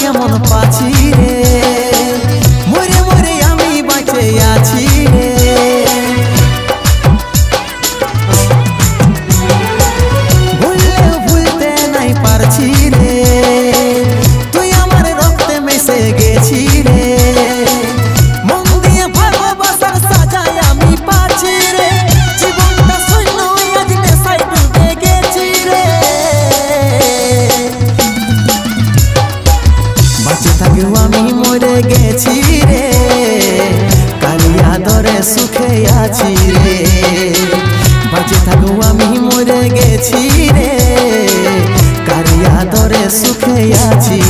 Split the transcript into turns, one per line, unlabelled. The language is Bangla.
কেমন পাচ্ছি রে, মরে মরে আমি বাঁচে আছি রে। ভুললেও ভুলতে নাই পারছি রে, তুই আমার রক্তে মিশে গেছি রে। মন দিয়ে ভালোবাসার সাজায় আমি পাচ্ছি রে, জীবনটা শূন্য আজ নেশায় ডুবে গেছি রে। বাঁচে থাকেও আমি মরে গেছি রে, কালিয়া দরে সুখে আছি রে। বাঁচে থাকেও আমি মরে গেছি রে, কালিয়া দরে সুখে আছি।